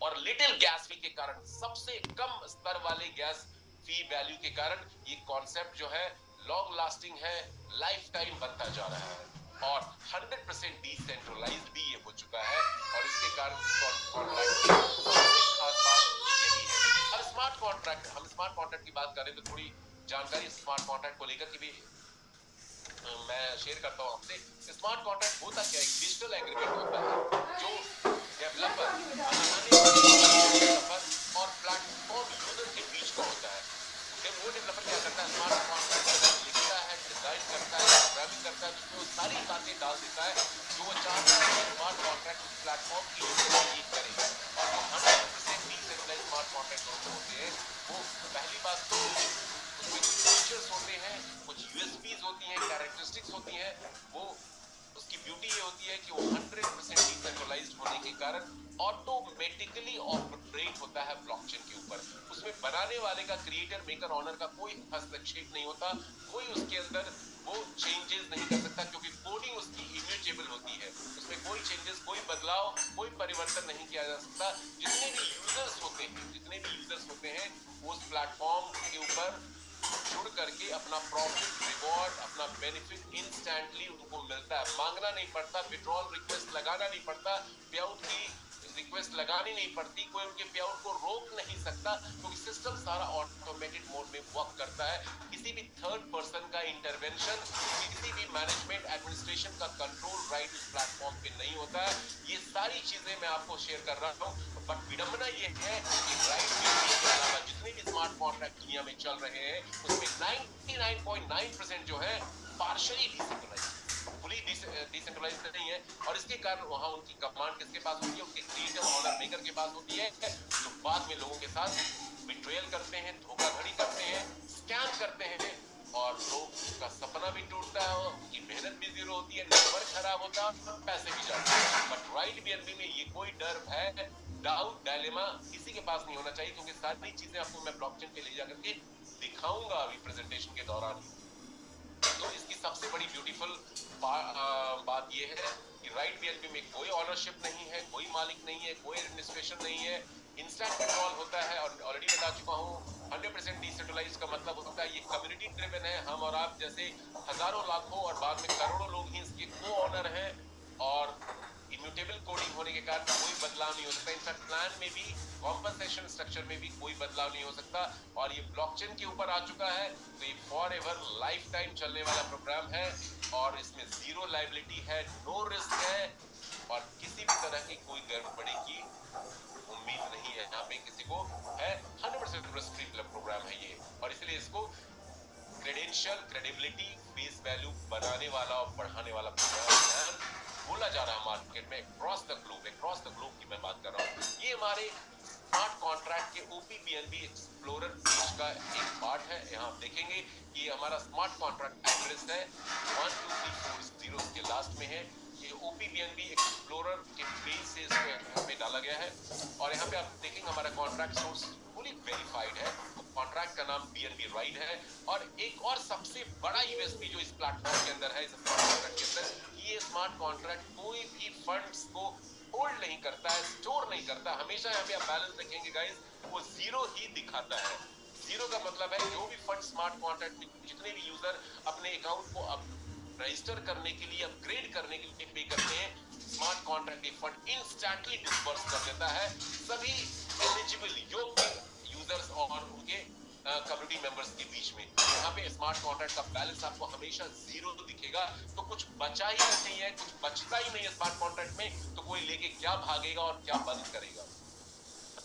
और little gas फी के कारण, सबसे कम स्तर वाले गैस फी वैल्यू के कारण ये कॉन्सेप्ट जो है लॉन्ग लास्टिंग है, लाइफ टाइम बनता जा रहा है और 100% डिसेंट्रलाइज्ड भी ये हो चुका है। और इसके कारण इस कॉन्ट्रैक्ट की सबसे खास बात यही है। अब स्मार्ट कॉन्ट्रैक्ट, हम स्मार्ट कॉन्ट्रैक्ट की बात करें तो थोड़ी जानकारी स्मार्ट कॉन्ट्रैक्ट को लेकर की भी मैं शेयर करता हूं आपसे। स्मार्ट कॉन्ट्रैक्ट होता क्या है? डिजिटल एग्रीमेंट होता है जो डेवलपर, डेवलपर और प्लेटफॉर्म यूजर के बीच का होता है। वो डेवलपर क्या करता है, स्मार्ट कॉन्ट्रैक्ट लिखता है, डिजाइन करता है, प्रोग्रामिंग करता है, उसमें वो सारी बातें डाल देता है जो वो चाहता है कि स्मार्ट कॉन्ट्रैक्ट प्लेटफॉर्म की यूजर ये करे। और जो 100% डिसेंट्रलाइज्ड स्मार्ट कॉन्ट्रैक्ट होते हैं वो पहली बात तो उसमें कुछ फीचर्स होते हैं, कुछ यूएसपीज होती हैं, कैरेक्टरिस्टिक्स होती हैं। वो उसकी ब्यूटी ये होती है कि वो 100% डिसेंट्रलाइज्ड होने के कारण ऑटोमेटिकली ऑपरेट होता है ब्लॉकचेन के ऊपर। उसमें बनाने वाले का, क्रिएटर, मेकर, ऑनर का कोई हस्तक्षेप नहीं होता, कोई उसके अंदर वो चेंजेस नहीं कर सकता क्योंकि कोडिंग उसकी इम्यूटेबल होती है। उसमें कोई चेंजेस, कोई बदलाव, कोई परिवर्तन नहीं किया जा सकता। जितने भी यूजर्स होते हैं वो उस प्लेटफॉर्म के ऊपर जुड़ करके अपना प्रॉफिट, रिवॉर्ड, अपना बेनिफिट इंस्टेंटली उनको मिलता है। मांगना नहीं पड़ता, विड्रॉल रिक्वेस्ट लगाना नहीं पड़ता, पे आउट की रिक्वेस्ट लगानी नहीं पड़ती, कोई उनके पे आउट को रोक नहीं सकता क्योंकि सिस्टम सारा ऑटोमेटेड मोड में वर्क करता है। किसी भी थर्ड पर्सन का इंटरवेंशन, किसी भी मैनेजमेंट एडमिनिस्ट्रेशन का कंट्रोल राइट उस प्लेटफॉर्म पे नहीं होता है। ये सारी चीजें मैं आपको शेयर कर रहा हूँ, बट विडंबना ये है कि राइट के अलावा जितने भी स्मार्ट कॉन्ट्रैक्ट दुनिया में चल रहे हैं उसमें 99.9% जो है पार्शियली डिसेंट्रलाइज्ड, फुली डिसेंट्रलाइज्ड नहीं है। और इसके कारण वहां उनकी कमांड किसके पास होती है? उनके क्रिएटर, ऑनर, मेकर के पास होती है, जो बाद में लोगों के साथ बिट्रेयल करते हैं, धोखाधड़ी करते हैं, स्कैम करते हैं और लोग का सपना भी टूटता है, उनकी मेहनत भी जीरो होती है, नेटवर्क खराब होता है, पैसे भी जाते हैं। बट राइट बीएनबी में ये कोई डर, भय, डाउट, डायलेमा किसी के पास नहीं होना चाहिए क्योंकि सारी चीजें आपको मैं ब्लॉकचेन पे ले जाकर के दिखाऊंगा अभी प्रेजेंटेशन के दौरान। तो इसकी सबसे बड़ी ब्यूटीफुल बात यह है कि राइट बीएनबी में कोई ऑनरशिप नहीं है, कोई मालिक नहीं है, कोई एडमिनिस्ट्रेशन नहीं है, इंस्टेंट कंट्रोल होता है। और ऑलरेडी बता चुका हूँ 100% डिसेंट्रलाइज्ड का मतलब होता है ये कम्युनिटी ड्रिवन है। हम और आप जैसे हजारों, लाखों और बाद में करोड़ों लोग ही इसके को ऑनर हैं और इम्यूटेबल कोडिंग होने के कारण कोई बदलाव नहीं हो सकता। इनफैक्ट प्लान में भी, कॉम्पनसेशन स्ट्रक्चर में भी कोई बदलाव नहीं हो सकता। और ये ब्लॉकचेन के ऊपर आ चुका है तो ये फॉर एवर लाइफ टाइम चलने वाला प्रोग्राम है और इसमें जीरो लायबिलिटी है, नो रिस्क है और किसी भी तरह की कोई गड़बड़ी की उम्मीद नहीं है। यहाँ पे किसी को है 100% रिस्क फ्री प्रोग्राम है ये। और इसलिए इसको क्रेडेंशियल, क्रेडिबिलिटी, फेस वैल्यू बनाने वाला और बढ़ाने वाला प्रोग्राम बोला जा रहा है मार्केट में अक्रॉस द ग्लोब की मैं बात कर रहा हूँ। ये हमारे स्मार्ट कॉन्ट्रैक्ट के ओपीबीएनबी एक्सप्लोरर पेज का एक पार्ट है। यहाँ आप देखेंगे कि हमारा स्मार्ट कॉन्ट्रैक्ट एड्रेस है 12340 के लास्ट में है। ये ओपीबीएनबी एक्सप्लोरर के पेज से इसको यहाँ पे डाला गया है और यहाँ पे आप देखेंगे हमारा कॉन्ट्रैक्ट सोर्स फुली वेरीफाइड है। कॉन्ट्रैक्ट का नाम बीएनबी राइड है। और एक और सबसे बड़ा यूएसपी जो इस प्लेटफॉर्म के अंदर है, इस स्मार्ट कॉन्ट्रैक्ट के अंदर, ये स्मार्ट कॉन्ट्रैक्ट कोई भी फंड्स को होल्ड नहीं करता है, स्टोर नहीं करता। हमेशा यहाँ पे आप बैलेंस देखेंगे गाइस, वो जीरो ही दिखाता है। जीरो का मतलब है जो भी फंड स्मार्ट कॉन्ट्रैक्ट में जितने भी यूजर अपने अकाउंट को अब रजिस्टर करने के लिए, अपग्रेड करने के लिए पे करते हैं, smart contract fund instantly disperse कर देता है सभी एलिजिबल योग्य यूजर्स और उनके कम्युनिटी मेंबर्स के बीच में। यहाँ पे स्मार्ट कॉन्ट्रैक्ट का बैलेंस आपको हमेशा जीरो दिखेगा। तो कुछ बचा ही नहीं है, कुछ बचता ही नहीं है स्मार्ट कॉन्ट्रैक्ट में, तो कोई लेके क्या भागेगा और क्या बंद करेगा।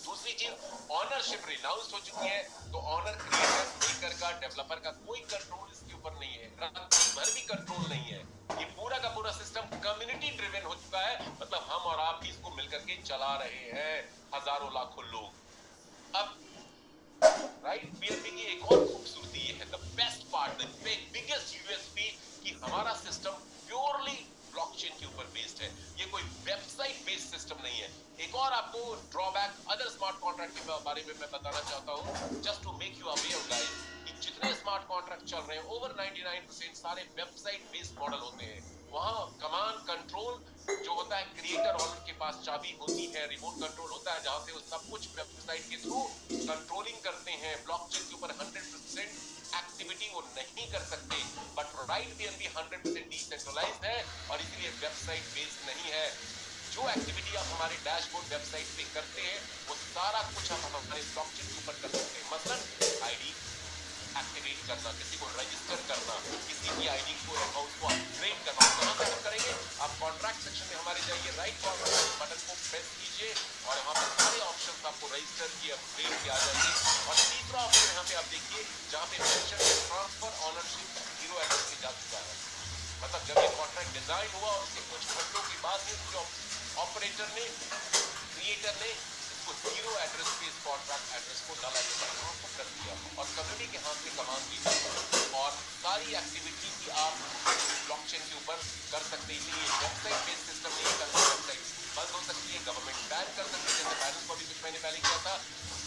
दूसरी चीज, ऑनरशिप रिनाउंस हो चुकी है तो ऑनर, क्रिएटर, मेकर का, डेवलपर का कोई कंट्रोल इसके ऊपर नहीं है, रात भर भी कंट्रोल नहीं है। ये पूरा का पूरा सिस्टम कम्युनिटी ड्रिवन हो चुका है। मतलब हम और आप भी इसको मिलकर के चला रहे हैं, हजारों लाखों लोग। अब राइट बीएनबी की एक और खूबसूरती ये है, the best part, the biggest USP, कि हमारा सिस्टम प्योरली ब्लॉकचेन के ऊपर बेस्ड है। ये कोई वेबसाइट बेस्ड सिस्टम नहीं है। एक और आपको ड्रॉबैक अदर स्मार्ट कॉन्ट्रैक्ट के बारे में मैं बताना चाहता हूं, just to make you aware guys, कि जितने स्मार्ट कॉन्ट्रैक्ट चल रहे हैं ओवर 99% सारे वेबसाइट बेस्ड मॉडल होते हैं। वहां कमांड, कंट्रोल जो होता है क्रिएटर और उनके पास चाबी होती है, रिमोट कंट्रोल होता है, जहां से वो सब कुछ वेबसाइट के थ्रू कंट्रोलिंग करते हैं। ब्लॉकचेन के ऊपर 100% एक्टिविटी वो नहीं कर सकते, बट राइट बीएनबी 100% डिसेंट्रलाइज्ड है और इसलिए वेबसाइट बेस्ड नहीं है। जो एक्टिविटी आप हमारे डैशबोर्ड वेबसाइट पे करते हैं वो सारा कुछ आप हमारे ब्लॉकचेन के ऊपर कर सकते हैं। मसलन आईडी एक्टिवेट करना, किसी को रजिस्टर करना, किसी की आईडी को अकाउंट को अपग्रेड करना, कहां से हम करेंगे? आप कॉन्ट्रैक्ट सेक्शन में हमारे जाइए, राइट कॉन्ट्रैक्ट बटन को प्रेस कीजिए और वहां पे सारे ऑप्शंस आपको रजिस्टर की अपग्रेड की आ जाएंगे। और तीसरा ऑप्शन यहाँ पे आप देखिए जहां पे मेंशन है ट्रांसफर ऑनरशिप जीरो एड्रेस पे जा चुका है। मतलब जब ये कॉन्ट्रैक्ट डिजाइन हुआ और उसके कुछ घंटों के बाद ही जो ऑपरेटर ने, क्रिएटर ने इसको जीरो एड्रेस पे इस कॉन्ट्रैक्ट एड्रेस को नल एड्रेस कर दिया और कम्युनिटी के हाथ में कमान दी और सारी एक्टिविटी की आप ब्लॉकचेन के ऊपर कर सकते हैं। इसलिए वेबसाइट बेस्ड सिस्टम नहीं करना, वेबसाइट बंद हो सकती है, गवर्नमेंट बैन कर सकती है, जैसे फाइनेंस को अभी कुछ महीने पहले किया था।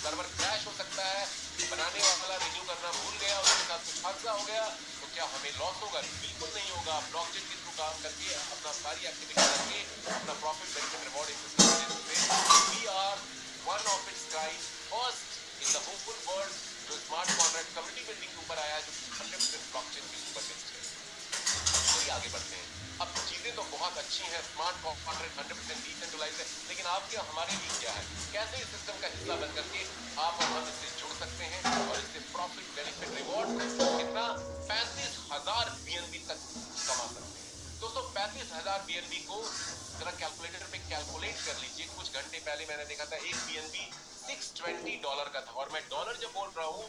सर्वर क्रैश हो सकता है, बनाने वाला रिन्यू करना भूल गया, उसके साथ कुछ हादसा हो गया, तो क्या हमें लॉस होगा? बिल्कुल नहीं होगा। ब्लॉकचेन के थ्रू काम करके अपना सारी एक्टिविटी करके अपना profit benefit reward system we are one of its kind first in the hopeful world जो स्मार्ट कॉन्ट्रैक्ट कम्युनिटी बिल्डिंग के ऊपर आया है, जो 100% ब्लॉकचेन के ऊपर बेस्ड है। तो आगे बढ़ते हैं। अब चीजें तो बहुत अच्छी हैं, स्मार्ट कॉन्ट्रैक्ट 100% डिसेंट्रलाइज्ड है, लेकिन आपके हमारे लिए क्या है? कैसे इस सिस्टम का हिस्सा बन करके आप और हम इससे जुड़ सकते हैं और इससे प्रॉफिट बेनिफिट रिवॉर्ड कितना 35,000 बीएनबी तक कमा सकते हैं। दोस्तों 35,000 बीएनबी को जरा कैलकुलेटर पे कैलकुलेट कर लीजिए। कुछ घंटे पहले मैंने देखा था एक बीएनबी $620 का था, और मैं डॉलर जब बोल रहा हूँ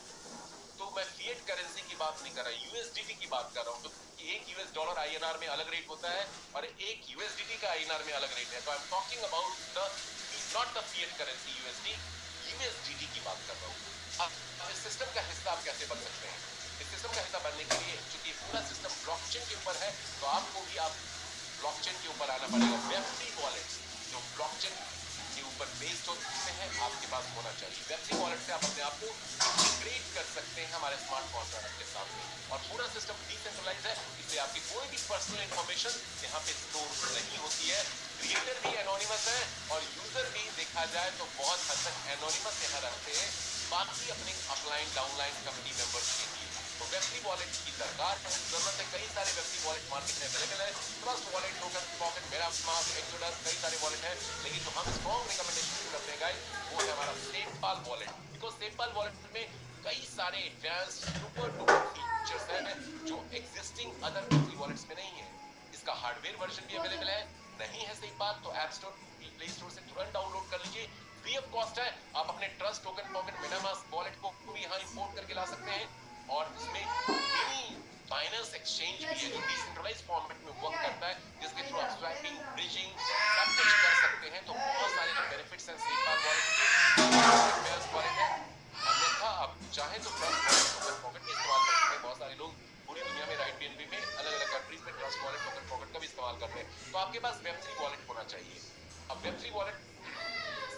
तो मैं फिएट करेंसी की बात नहीं कर रहा, यूएसडीटी की बात कर रहा हूँ। तो एक यूएस डॉलर आईएनआर में अलग रेट होता है और एक यूएसडीटी का आईएनआर में अलग रेट है। तो I am talking about the not the fiat currency USD, USDT की बात कर रहा हूँ। अब इस सिस्टम का हिस्सा आप कैसे बन सकते हैं? इस सिस्टम का हिस्सा बनने के लिए चूंकि पूरा सिस्टम ब्लॉकचेन के ऊपर है, तो आपको भी आप ब्लॉकचेन के ऊपर आना पड़ेगा। वेब3 वॉलेट्स जो ब्लॉकचेन के ऊपर बेस्ड होते हैं आपके पास होना चाहिए। वेब3 वॉलेट से आप अपने आप को इंटीग्रेट कर सकते हैं हमारे स्मार्ट कॉन्ट्रैक्ट के साथ में, और पूरा सिस्टम डिसेंट्रलाइज्ड है, इसलिए आपकी कोई भी पर्सनल इंफॉर्मेशन यहाँ पे स्टोर नहीं होती है। क्रिएटर भी एनोनिमस है और यूजर भी देखा जाए तो बहुत हद तक एनोनिमस यहाँ रखते हैं, बाकी अपने अपलाइन डाउनलाइन कम्युनिटी मेंबर्स के लिए। तो वेब3 वॉलेट की दरकार है, जरूरत है। कई सारे वेब3 वॉलेट मार्केट में अवेलेबल है, trust wallet, token pocket, MetaMask, exodus, कई सारे वॉलेट है, लेकिन जो हम स्ट्रॉन्ग रिकमेंडेशन करते हैं गाइस वो है हमारा सेमपाल वॉलेट। बिकॉज सेमपाल वॉलेट में कई सारे एडवांस्ड सुपर डुपर फीचर्स हैं जो एग्जिस्टिंग अदर वेब3 वॉलेट्स में नहीं है। इसका हार्डवेयर वर्जन भी अवेलेबल है, नहीं है सेमपाल तो ऐप स्टोर, प्ले स्टोर से तुरंत डाउनलोड कर लीजिए, फ्री ऑफ कॉस्ट है। आप अपने trust token pocket MetaMask wallet को भी यहाँ इंपोर्ट करके ला सकते हैं, और इसमें मिनी बाइनेंस एक्सचेंज भी है जो डिसेंट्रलाइज्ड फॉर्मेट में वर्क करता है, जिसके थ्रू आप स्वैपिंग, ब्रिजिंग सब कुछ कर सकते हैं। तो बहुत सारे जो बेनिफिट्स हैं सेमपाल वॉलेट के वॉलेट है। अन्यथा आप चाहे तो ट्रस्ट वॉलेट टोकन पॉकेट भी इस्तेमाल कर सकते हैं। बहुत सारे लोग पूरी दुनिया में राइट बीएनबी में अलग अलग कंट्रीज में ट्रस्ट वॉलेट टोकन पॉकेट का भी इस्तेमाल करते हैं। तो आपके पास वेब3 वॉलेट होना चाहिए। अब वेब3 वॉलेट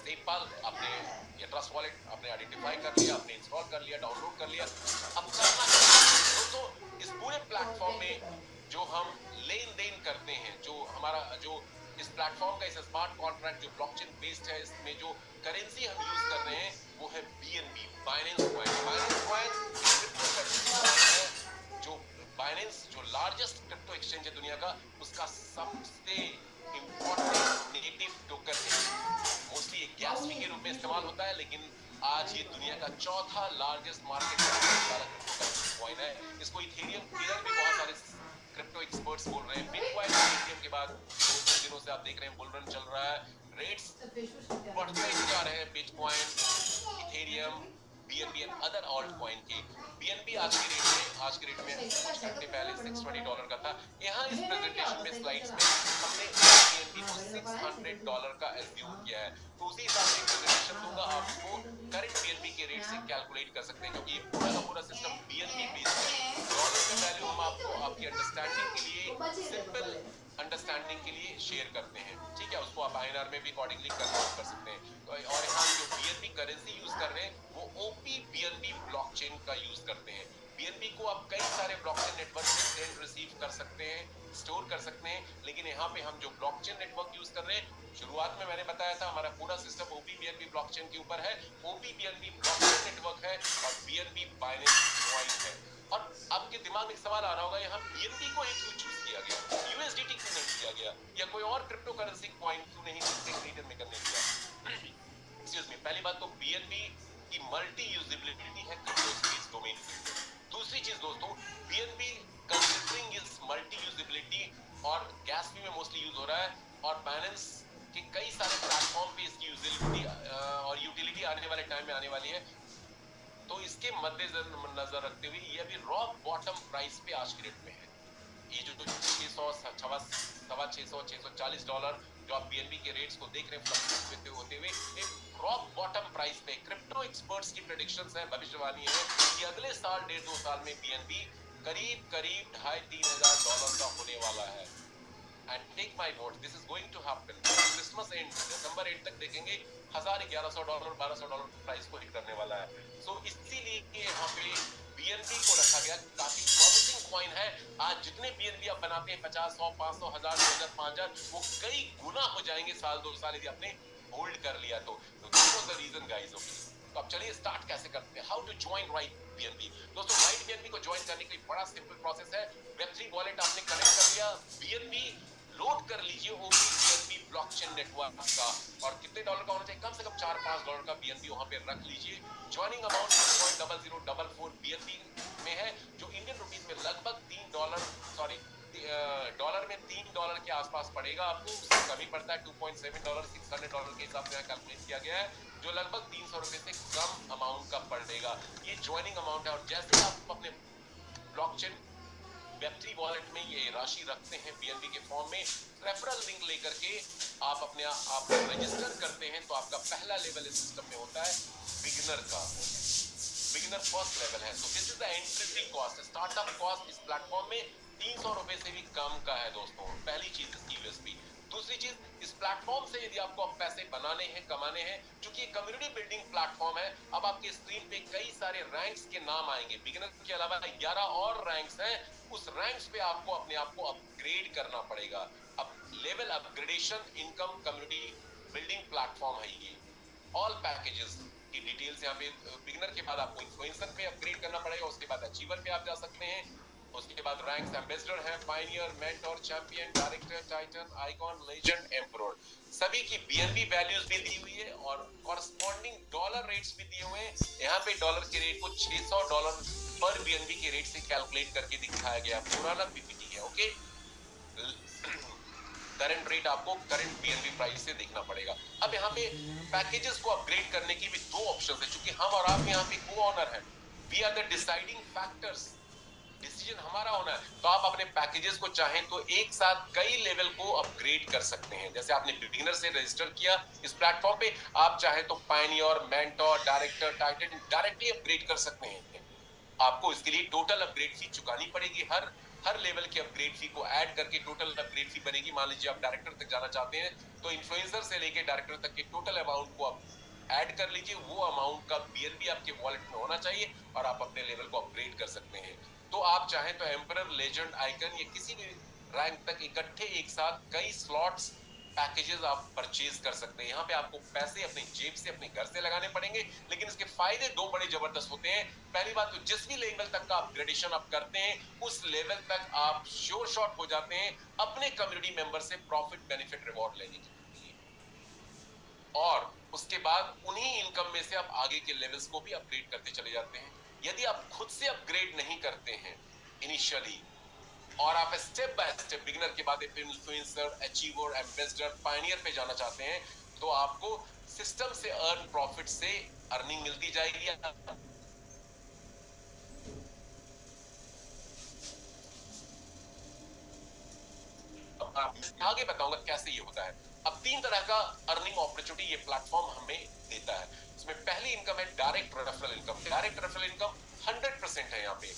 सेमपाल आपने या ट्रस्ट वॉलेट आपने आइडेंटिफाई कर लिया, आपने इंस्टॉल कर लिया, डाउनलोड कर लिया। अब करना दोस्तों इस पूरे प्लेटफॉर्म में जो हम लेन देन करते हैं, जो हमारा जो इस प्लेटफॉर्म का इस स्मार्ट कॉन्ट्रैक्ट जो ब्लॉकचेन बेस्ड है, इसमें जो करेंसी हम यूज कर रहे हैं वो है BNB, Binance coin. Binance coin crypto currency है, जो बाइनेंस जो लार्जेस्ट क्रिप्टो एक्सचेंज है दुनिया का, उसका सबसे इंपॉर्टेंट नेटिव टोकन है। मोस्टली एक गैस फी के रूप में इस्तेमाल होता है, लेकिन आज ये दुनिया का चौथा लार्जेस्ट मार्केट वाला क्रिप्टो कॉइन है। इसको इथेरियम किलर भी बहुत सारे क्रिप्टो एक्सपर्ट्स बोल रहे हैं। बिटकॉइन इथेरियम के बाद 2 दिनों से आप देख रहे हैं बुल रन चल रहा है, रेट्स बढ़ते ही जा रहे हैं। Bitcoin, Ethereum, BNB and other alt coin के। बीएनबी आज के रेट में कुछ घंटे पहले $620 का था। यहाँ इस प्रेजेंटेशन में स्लाइड्स में हमने बीएनबी को $600 का एज्यूम किया है, तो उसी हिसाब से प्रेजेंटेशन दूंगा। आपको करंट बीएनबी के रेट से कैलकुलेट कर सकते हैं, क्योंकि ये पूरा का पूरा सिस्टम बीएनबी बेस्ड है। डॉलर का वैल्यू हम आपको आपकी अंडरस्टैंडिंग के लिए, सिंपल अंडरस्टैंडिंग के लिए शेयर करते हैं, ठीक है। उसको आप आईएनआर में भी अकॉर्डिंगली कन्वर्ट कर सकते हैं। तो और हम जो बीएनबी करेंसी यूज कर रहे हैं वो ओपी बीएनबी ब्लॉकचेन का यूज करते हैं। बीएनबी को आप कई सारे ब्लॉकचेन नेटवर्क से सेंड रिसीव कर सकते हैं, स्टोर कर सकते हैं। लेकिन यहाँ पे हम जो ब्लॉकचेन नेटवर्क यूज कर रहे हैं, शुरुआत में मैंने बताया था हमारा पूरा सिस्टम OPBNB ब्लॉकचेन के ऊपर है। OPBNB ब्लॉकचेन नेटवर्क है और BNB बाइनेंस कॉइन है। और आपके दिमाग में एक सवाल आ रहा होगा, यहाँ BNB को क्यों चूज किया गया, USDT क्यों नहीं किया गया, या कोई और क्रिप्टो करेंसी कॉइन क्यों नहीं कैनेडियन में करने दिया? एक्सक्यूज मी, पहली बात तो BNB की मल्टी यूजेबिलिटी है क्रिप्टो स्पेस डोमेन में। दूसरी चीज दोस्तों, BNB कंसीडरिंग इस मल्टी यूजेबिलिटी और गैस फी में मोस्टली यूज हो रहा है, और बाइनेंस के कई सारे प्लेटफॉर्म पे इसकी यूजेबिलिटी और यूटिलिटी आने वाले टाइम में आने वाली है। तो इसके मद्देनजर रखते हुए ये अभी रॉक बॉटम प्राइस पे आज की डेट में है। ये जो 600 सवा 600 $640 जो आप BNB के रेट्स को देख रहे हैं होते हुए एक रॉक बॉटम प्राइस पे, क्रिप्टो एक्सपर्ट्स की प्रेडिक्शंस है, भविष्यवाणी है कि अगले साल 1.5-2 साल में BNB करीब $2,500 का होने वाला है। And take my word, this is going to happen. Christmas end, December and तक देखेंगे $1,000, $1,200 प्राइस को हिट करने वाला है। सो इसीलिए यहाँ पे BNB को रखा गया, काफी प्रॉमिसिंग कॉइन है। आज जितने BNB आप बनाते हैं 50, 100, 500, 1000, 2000, 5000, वो कई गुना हो जाएंगे साल 2 साल यदि आपने होल्ड कर लिया तो this was the reason guys, okay? तो अब चलिए स्टार्ट कैसे करते हैं, how to join right BNB। दोस्तों राइट BNB को ज्वाइन करने के लिए बड़ा सिंपल प्रोसेस है। Web3 वॉलेट आपने कनेक्ट कर लिया, BNB लोड कर लीजिए OPBNB ब्लॉकचेन नेटवर्क का, और कितने डॉलर का होना चाहिए, कम से कम $4-5 का BNB वहां पे रख लीजिए। ज्वाइनिंग अमाउंट 2.0044 BNB में है, जो इंडियन रुपीस में लगभग डॉलर में $3 के आसपास पड़ेगा आपको। उससे कमी पड़ता है $2.7, $600 के हिसाब से कैलकुलेट किया गया है, जो लगभग ₹300 से कम अमाउंट का पड़ेगा। ये ज्वाइनिंग अमाउंट है, और जैसे आप अपने ब्लॉकचेन Web3 वॉलेट में ये राशि रखते हैं BNB के फॉर्म में, रेफरल लिंक लेकर के आप रजिस्टर करते हैं, तो आपका पहला लेवल इस सिस्टम में होता है बिगिनर का, बिगिनर फर्स्ट लेवल है। तो this is the entry cost, startup cost इस प्लेटफॉर्म में ₹300 से भी कम का है दोस्तों। पहली चीज इसकी USP। दूसरी चीज, इस प्लेटफॉर्म से यदि आपको पैसे बनाने हैं, कमाने हैं, क्योंकि ये कम्युनिटी बिल्डिंग प्लेटफॉर्म है, अब आपके स्क्रीन पे कई सारे रैंक्स के नाम आएंगे। बिगिनर के अलावा 11 और रैंक्स हैं, उस रैंक्स पे आपको अपने आप को अपग्रेड करना पड़ेगा। अब level upgradation income community building platform है ये। ऑल पैकेजेस की डिटेल्स यहाँ पे, बिगिनर के बाद आपको इन्फ्लुएंसर पे अपग्रेड करना पड़ेगा, उसके बाद अचीवर पे आप जा सकते हैं, उसके बाद रैंक्स एम्बेसडर है, Pioneer, mentor, champion, director, Titan, icon, legend, emperor, सभी की BNB वैल्यूज भी दी हुई है और कॉरस्पॉन्डिंग डॉलर रेट्स भी दिए हुए हैं। यहाँ पे डॉलर के रेट को $600 पर BNB के रेट से कैलकुलेट करके दिखाया गया, पुराना PPT है, ओके। करंट रेट आपको करंट BNB प्राइस से देखना पड़ेगा। अब यहाँ पे पैकेजेस को अपग्रेड करने की भी 2 ऑप्शन है, क्योंकि हम और आप यहाँ पे को-ओनर हैं, we are the deciding factors, decision हमारा होना है। तो आप अपने पैकेजेस को चाहें तो एक साथ कई लेवल को अपग्रेड कर सकते हैं। जैसे आपने बिगिनर से रजिस्टर किया इस प्लेटफॉर्म पे, आप चाहें तो Pioneer, mentor, director, Titan directly upgrade कर सकते हैं। आपको इसके लिए टोटल अपग्रेड फी चुकानी पड़ेगी, हर लेवल के अपग्रेड फी को ऐड करके टोटल अपग्रेड फी बनेगी। मान लीजिए आप डायरेक्टर तक जाना चाहते हैं, तो इन्फ्लुएंसर से लेके डायरेक्टर तक के टोटल अमाउंट को आप ऐड कर लीजिए, वो अमाउंट का BNB आपके वॉलेट में होना चाहिए और आप अपने लेवल को अपग्रेड कर सकते हैं। तो आप चाहें तो एम्परर, लेजेंड, आइकन या किसी भी रैंक तक इकट्ठे एक साथ कई स्लॉट्स पैकेजेस आप परचेज कर सकते हैं। यहाँ पे आपको पैसे अपनी जेब से, अपने घर से लगाने पड़ेंगे, लेकिन इसके फायदे 2 बड़े जबरदस्त होते हैं। पहली बात तो जिस भी लेवल तक का अपग्रेडेशन आप करते हैं, उस लेवल तक आप श्योर शॉट हो जाते हैं अपने कम्युनिटी मेंबर से प्रॉफिट, बेनिफिट, रिवॉर्ड लेने के लिए, और उसके बाद उन्हीं इनकम में से आप आगे के लेवल्स को भी अपग्रेड करते चले जाते हैं। यदि आप खुद से अपग्रेड नहीं करते हैं इनिशियली, और आप स्टेप बाय स्टेप बिगिनर के बाद इन्फ्लुएंसर, अचीवर, एम्बेसडर, पायनियर पे जाना चाहते हैं, तो आपको सिस्टम से अर्न प्रॉफिट से अर्निंग मिलती जाएगी। आगे बताऊंगा कैसे ये होता है। अब 3 तरह का अर्निंग अपॉर्चुनिटी ये प्लेटफॉर्म हमें देता है। इसमें पहली इनकम है direct referral income. Direct referral income 100% है। यहाँ पे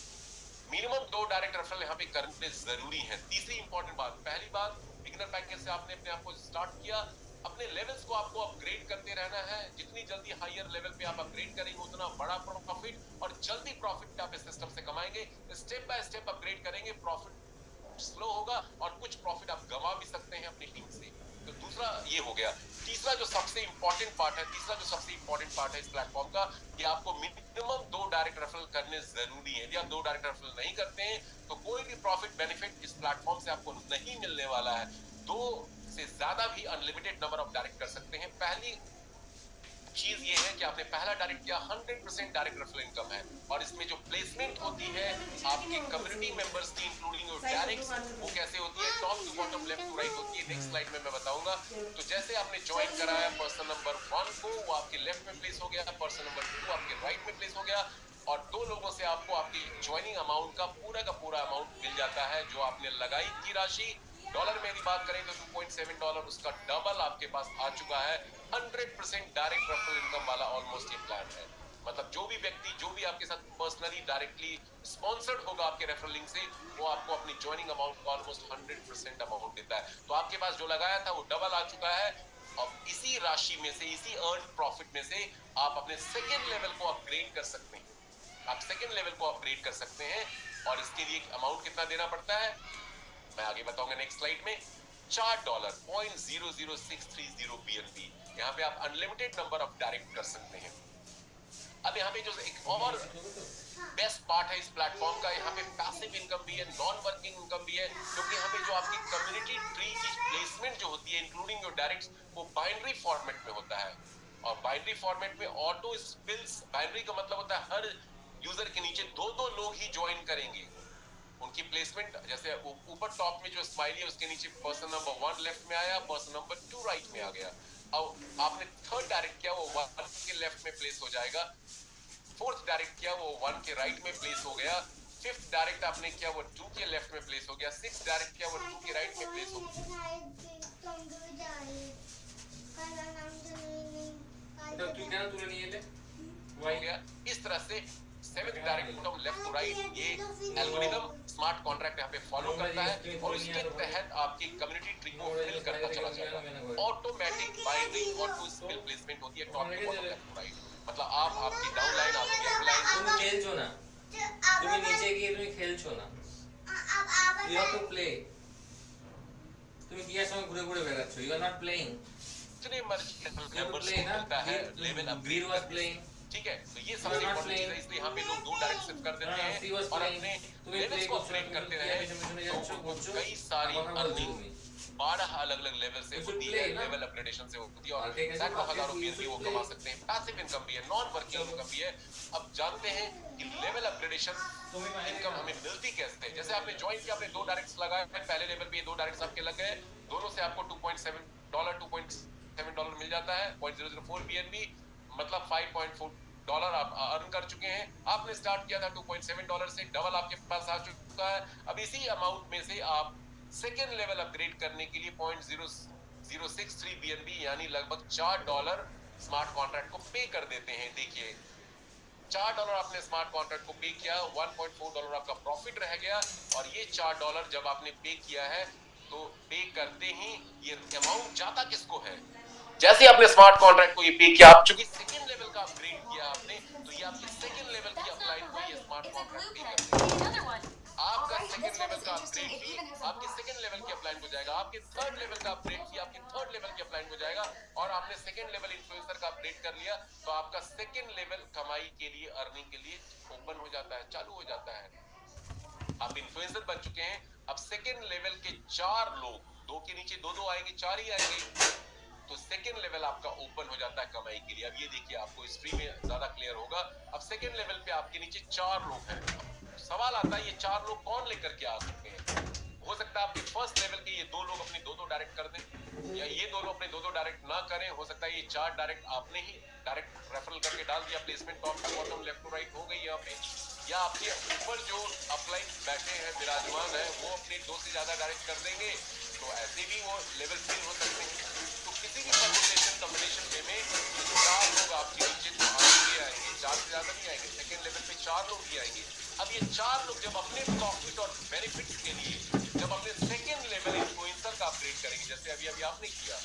मिनिमम 2 डायरेक्ट रेफरल यहाँ पे करने जरूरी है। तीसरी इंपॉर्टेंट बात, पहली बात, बिगिनर पैकेज से आपने अपने आप को स्टार्ट किया, अपने लेवल्स को आपको अपग्रेड करते रहना है। जितनी जल्दी हायर लेवल पे आप अपग्रेड करेंगे, उतना बड़ा प्रॉफिट और जल्दी प्रॉफिट आप इस सिस्टम से कमाएंगे। स्टेप बाय स्टेप अपग्रेड करेंगे, प्रॉफिट स्लो होगा और कुछ प्रॉफिट आप गंवा भी सकते हैं अपनी टीम से। तो दूसरा ये हो गया। तीसरा जो सबसे इंपॉर्टेंट पार्ट है इस प्लेटफॉर्म का, कि आपको मिनिमम 2 डायरेक्ट रेफरल करने जरूरी है। यदि आप 2 डायरेक्ट रेफरल नहीं करते हैं तो कोई भी प्रॉफिट बेनिफिट इस प्लेटफॉर्म से आपको नहीं मिलने वाला है। 2 से ज्यादा भी अनलिमिटेड नंबर ऑफ डायरेक्ट कर सकते हैं। पहली चीज ये है कि आपने पहला डायरेक्ट किया, 100% डायरेक्ट रेफरल इनकम है। और इसमें जो प्लेसमेंट होती है आपके कम्युनिटी मेंबर्स की, इंक्लूडिंग योर डायरेक्ट्स, वो कैसे होती है, top to bottom, left to right होती है। नेक्स्ट स्लाइड में मैं बताऊंगा। तो जैसे आपने ज्वाइन कराया पर्सन नंबर 1 को, वो आपके लेफ्ट में प्लेस हो गया, पर्सन नंबर 2 आपके राइट में प्लेस हो गया, और 2 लोगों से आपको आपकी ज्वाइनिंग अमाउंट का पूरा अमाउंट मिल जाता है जो आपने लगाई थी राशि। डॉलर में यदि बात करें तो $2.7, उसका डबल आपके पास आ चुका है। 100% डायरेक्ट रेफरल इनकम वाला ऑलमोस्ट ये प्लान है। मतलब जो भी व्यक्ति, जो भी आपके साथ पर्सनली डायरेक्टली स्पॉन्सर्ड होगा आपके रेफरल लिंक से, वो आपको अपनी ज्वाइनिंग अमाउंट का ऑलमोस्ट 100% अमाउंट देता है। तो आपके पास जो लगाया था वो डबल आ चुका है। और इसी राशि में से, इसी अर्न प्रॉफिट में से आप अपने सेकेंड लेवल को अपग्रेड कर सकते हैं। आप सेकेंड लेवल को अपग्रेड कर सकते हैं, और इसके लिए अमाउंट कितना देना पड़ता है मैं आगे बताऊंगा नेक्स्ट स्लाइड में। $4 0.00630 BNB। यहाँ पे आप अनलिमिटेड नंबर ऑफ डायरेक्ट कर सकते हैं। अब यहाँ पे जो एक और बेस्ट पार्ट है इस प्लेटफॉर्म का, यहाँ पे पैसिव इनकम भी है, नॉन वर्किंग इनकम भी है, क्योंकि यहाँ पे जो आपकी कम्युनिटी ट्री की प्लेसमेंट जो होती है, इंक्लूडिंग योर डायरेक्ट्स, वो बाइनरी फॉर्मेट में होता है। और बाइनरी फॉर्मेट में ऑटो स्पिल्स, बाइनरी का मतलब होता है हर यूजर के नीचे 2-2 लोग ही ज्वाइन करेंगे। उनकी प्लेसमेंट जैसे ऊपर टॉप में जो स्माइली है उसके नीचे पर्सन नंबर 1 लेफ्ट में आया, पर्सन नंबर 2 राइट में आ गया। अब आपने थर्ड डायरेक्ट किया, वो 1 के लेफ्ट में प्लेस हो जाएगा। फोर्थ डायरेक्ट किया, वो 1 के राइट में प्लेस हो गया। फिफ्थ डायरेक्ट आपने किया, वो 2 के लेफ्ट में प्लेस हो गया। सिक्स डायरेक्ट किया, वो 2 के राइट में प्लेस हो गया। इस तरह से seventh direct from left to right, ये एल्गोरिदम स्मार्ट कॉन्ट्रैक्ट यहाँ पे फॉलो करता है, और उसके तहत आपकी कम्युनिटी ट्री को फिल करता चला जाएगा। Automatic binary auto spill placement होती है top to bottom, left to right. मतलब आप आपकी डाउन लाइन, आपकी अप लाइन, তুমি খেলছো না, তুমি নিচে গিয়ে তুমি খেলছো না, ইউ হ্যাভ টু প্লে। তুমি কি আর সঙ্গে ঘুরে ঘুরে বেড়াচ্ছো, ইউ আর নট প্লেইং। जितने मर्जी मेंबर्स को मिलता है लेवल अपग्रेड वाज प्लेइंग, ठीक है। तो ये सबसे इम्पोर्टेंट चीज है, इसलिए यहाँ पे लोग 2 डायरेक्ट शिफ्ट कर देते हैं और अपने लेवल्स को अपग्रेड करते रहे। तो कई सारी अर्निंग 12 अलग-अलग लेवल से होती है, लेवल अपग्रेडेशन से होती है, और सैकड़ों हजारों रुपए वो कमा सकते हैं। पैसिव इनकम भी है, नॉन वर्किंग इनकम भी है। अब जानते हैं कि लेवल अपग्रेडेशन इनकम हमें मिलती कैसे है। जैसे आपने ज्वाइन किया, आपने 2 डायरेक्ट्स लगाए, पहले लेवल पे 2 डायरेक्ट्स आपके लग गए, दोनों से आपको $2.7 मिल जाता है, 0.004 BNB, मतलब $5.4 आप अर्न कर चुके हैं। आपने स्टार्ट किया था $2.7 से, डबल आपके पास आ चुका है। अब इसी अमाउंट में से आप सेकेंड लेवल अपग्रेड करने के लिए 0.063 BNB यानी लगभग $4 स्मार्ट कॉन्ट्रैक्ट को पे कर देते हैं। देखिए $4 आपने स्मार्ट कॉन्ट्रैक्ट को पे किया, $1.4 आपका प्रॉफिट रह गया, और ये $4 जब आपने पे किया है तो पे करते ही ये अमाउंट जाता किसको है। जैसे आपने स्मार्ट कॉन्ट्रैक्ट को ये पे किया, आप चूंकि सेकेंड लेवल का अपग्रेड किया आपने, तो ये आपके सेकेंड लेवल की अपलाइन को ये स्मार्ट कॉन्ट्रैक्ट पे करते हैं। आपका सेकेंड लेवल का अपग्रेड फी आपके सेकेंड लेवल की अपलाइन को जाएगा, आपके थर्ड लेवल का अपग्रेड फी आपके थर्ड लेवल की अपलाइन को जाएगा, और आपने सेकेंड लेवल इन्फ्लुएंसर का अपग्रेड कर लिया तो आपका सेकेंड लेवल कमाई के लिए, अर्निंग के लिए ओपन हो जाता है, चालू हो जाता है। आप इन्फ्लुएंसर बन चुके हैं, अब सेकेंड लेवल के 4 लोग, 2 के नीचे 2-2 आएंगे, 4 ही आएंगे, तो सेकेंड लेवल आपका ओपन हो जाता है कमाई के लिए। अब ये देखिए, आपको हिस्ट्री में ज्यादा क्लियर होगा। अब सेकेंड लेवल पे आपके नीचे 4 लोग हैं। सवाल आता है, ये 4 लोग कौन लेकर के आ सकते हैं। हो सकता है आपके फर्स्ट लेवल के ये 2 लोग अपने 2-2 डायरेक्ट कर दें, या ये 2 लोग अपने 2-2 डायरेक्ट ना करें। हो सकता है ये 4 डायरेक्ट आपने ही डायरेक्ट रेफरल करके डाल दिया, placement top to bottom, left to right हो गई यहाँ पे, या आपके ऊपर जो अपलाइन बैठे हैं, विराजमान है, वो अपने 2 से ज्यादा डायरेक्ट कर देंगे, तो ऐसे भी वो लेवल फिल हो सकते हैं। तो किसी भी परमुटेशन कॉम्बिनेशन में 4 लोग आपके नीचे तो आएंगे, 4 से ज्यादा नहीं आएंगे, सेकेंड लेवल पे 4 लोग ही आएंगे। अब ये 4 लोग जब अपने प्रॉफिट और बेनिफिट्स के लिए, जब अपने सेकेंड लेवल इन्फ्लुएंसर का अपग्रेड करेंगे, जैसे अभी आपने किया,